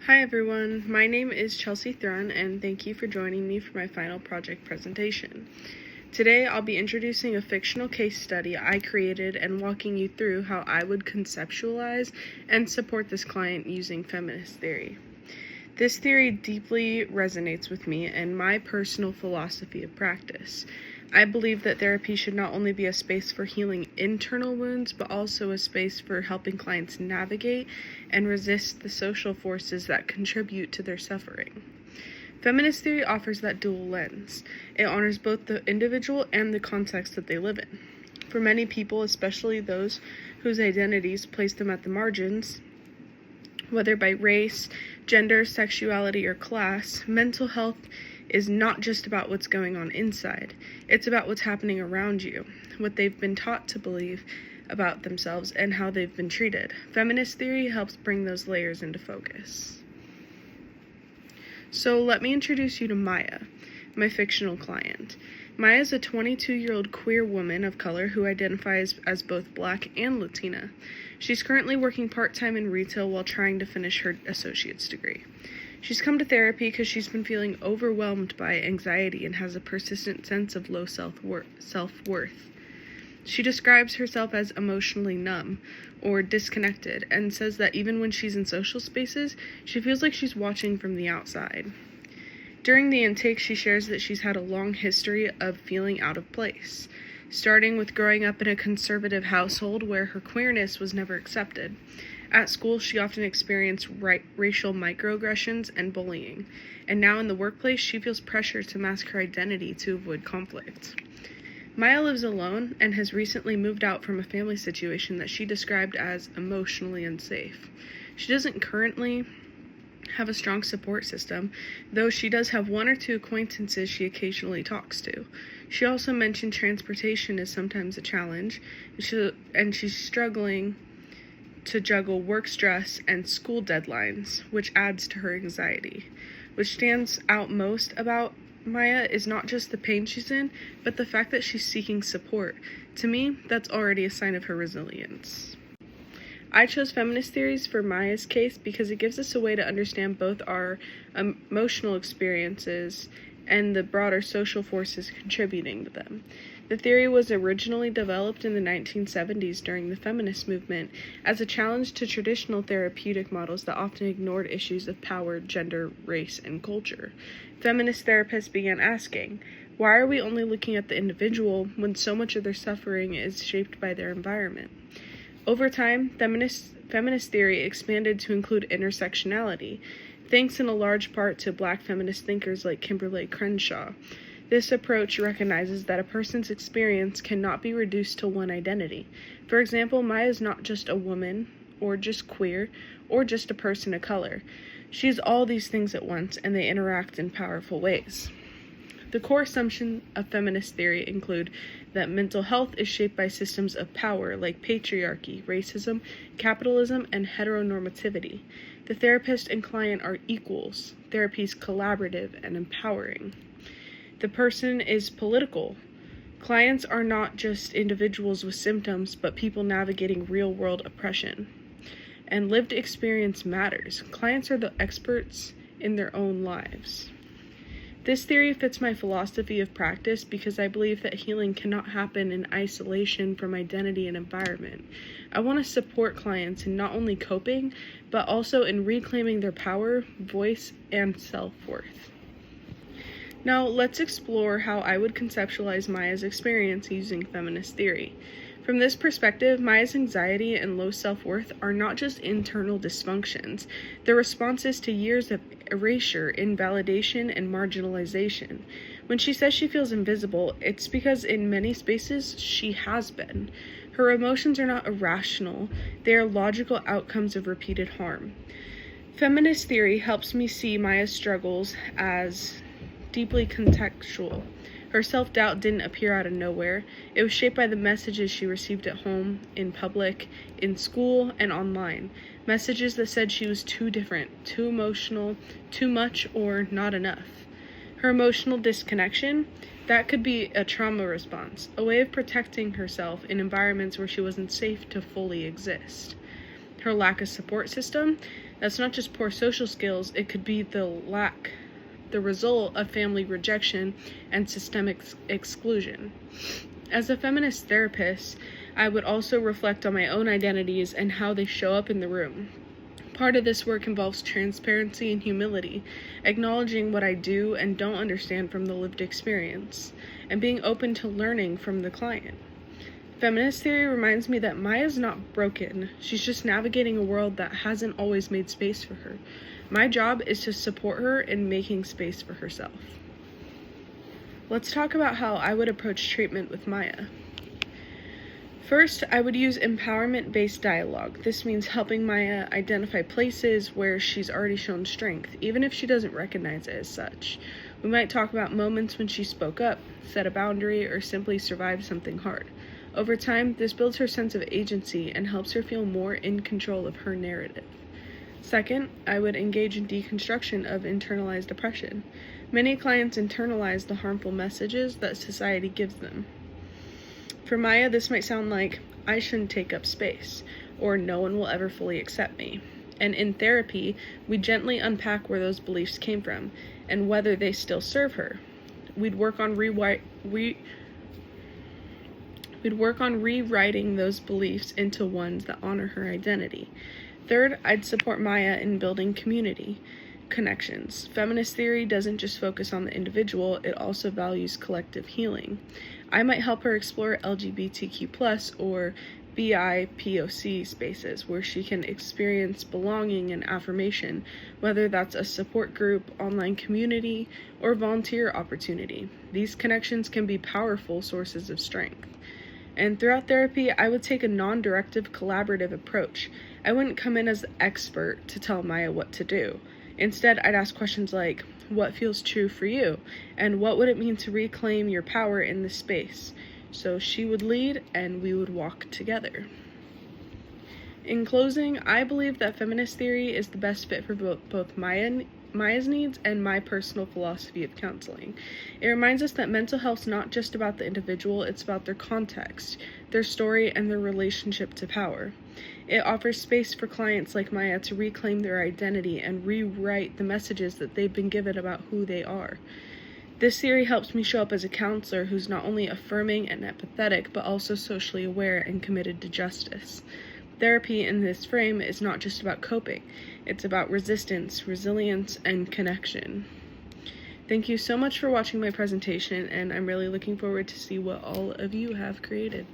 Hi everyone, my name is Chelsea Thrun and thank you for joining me for my final project presentation. Today I'll be introducing a fictional case study I created and walking you through how I would conceptualize and support this client using feminist theory. This theory deeply resonates with me and my personal philosophy of practice. I believe that therapy should not only be a space for healing internal wounds, but also a space for helping clients navigate and resist the social forces that contribute to their suffering. Feminist theory offers that dual lens. It honors both the individual and the context that they live in. For many people, especially those whose identities place them at the margins, whether by race, gender, sexuality, or class, mental health is not just about what's going on inside. It's about what's happening around you, what they've been taught to believe about themselves, and how they've been treated. Feminist theory helps bring those layers into focus. So let me introduce you to Maya, my fictional client. Maya is a 22-year-old queer woman of color who identifies as both Black and Latina. She's currently working part-time in retail while trying to finish her associate's degree. She's come to therapy because she's been feeling overwhelmed by anxiety and has a persistent sense of low self-worth. She describes herself as emotionally numb or disconnected and says that even when she's in social spaces, she feels like she's watching from the outside. During the intake, she shares that she's had a long history of feeling out of place, starting with growing up in a conservative household where her queerness was never accepted. At school, she often experienced racial microaggressions and bullying, and now in the workplace, she feels pressure to mask her identity to avoid conflict. Maya lives alone and has recently moved out from a family situation that she described as emotionally unsafe. She doesn't currently have a strong support system, though she does have one or two acquaintances she occasionally talks to. She also mentioned transportation is sometimes a challenge, and she's struggling to juggle work stress and school deadlines, which adds to her anxiety. What stands out most about Maya is not just the pain she's in, but the fact that she's seeking support. To me, that's already a sign of her resilience. I chose feminist theories for Maya's case because it gives us a way to understand both our emotional experiences and the broader social forces contributing to them. The theory was originally developed in the 1970s during the feminist movement as a challenge to traditional therapeutic models that often ignored issues of power, gender, race, and culture. Feminist therapists began asking, why are we only looking at the individual when so much of their suffering is shaped by their environment? Over time, feminist theory expanded to include intersectionality, thanks in a large part to Black feminist thinkers like Kimberly Crenshaw. This approach recognizes that a person's experience cannot be reduced to one identity. For example, Maya is not just a woman, or just queer, or just a person of color. She's all these things at once, and they interact in powerful ways. The core assumptions of feminist theory include that mental health is shaped by systems of power like patriarchy, racism, capitalism, and heteronormativity. The therapist and client are equals. Therapy is collaborative and empowering. The person is political. Clients are not just individuals with symptoms, but people navigating real-world oppression. And lived experience matters. Clients are the experts in their own lives. This theory fits my philosophy of practice because I believe that healing cannot happen in isolation from identity and environment. I want to support clients in not only coping, but also in reclaiming their power, voice, and self-worth. Now, let's explore how I would conceptualize Maya's experience using feminist theory. From this perspective, Maya's anxiety and low self-worth are not just internal dysfunctions. They're responses to years of erasure, invalidation, and marginalization. When she says she feels invisible, it's because in many spaces she has been. Her emotions are not irrational. They are logical outcomes of repeated harm. Feminist theory helps me see Maya's struggles as deeply contextual. Her self-doubt didn't appear out of nowhere. It was shaped by the messages she received at home, in public, in school, and online. Messages that said she was too different, too emotional, too much, or not enough. Her emotional disconnection, that could be a trauma response, a way of protecting herself in environments where she wasn't safe to fully exist. Her lack of support system, That's not just poor social skills, it could be the result of family rejection and systemic exclusion. As a feminist therapist, I would also reflect on my own identities and how they show up in the room. Part of this work involves transparency and humility, acknowledging what I do and don't understand from the lived experience, and being open to learning from the client. Feminist theory reminds me that Maya's not broken. She's just navigating a world that hasn't always made space for her. My job is to support her in making space for herself. Let's talk about how I would approach treatment with Maya. First, I would use empowerment-based dialogue. This means helping Maya identify places where she's already shown strength, even if she doesn't recognize it as such. We might talk about moments when she spoke up, set a boundary, or simply survived something hard. Over time, this builds her sense of agency and helps her feel more in control of her narrative. Second, I would engage in deconstruction of internalized oppression. Many clients internalize the harmful messages that society gives them. For Maya, this might sound like, I shouldn't take up space, or no one will ever fully accept me. And in therapy, we gently unpack where those beliefs came from, and whether they still serve her. We'd work on rewriting those beliefs into ones that honor her identity. Third, I'd support Maya in building community connections. Feminist theory doesn't just focus on the individual, it also values collective healing. I might help her explore LGBTQ+ or BIPOC spaces where she can experience belonging and affirmation, whether that's a support group, online community, or volunteer opportunity. These connections can be powerful sources of strength. And throughout therapy, I would take a non-directive, collaborative approach. I wouldn't come in as the expert to tell Maya what to do. Instead, I'd ask questions like, what feels true for you? And what would it mean to reclaim your power in this space? So she would lead and we would walk together. In closing, I believe that feminist theory is the best fit for both Maya's needs and my personal philosophy of counseling. It reminds us that mental health is not just about the individual, it's about their context, their story, and their relationship to power. It offers space for clients like Maya to reclaim their identity and rewrite the messages that they've been given about who they are. This theory helps me show up as a counselor who's not only affirming and empathetic, but also socially aware and committed to justice. Therapy in this frame is not just about coping, it's about resistance, resilience, and connection. Thank you so much for watching my presentation, and I'm really looking forward to see what all of you have created.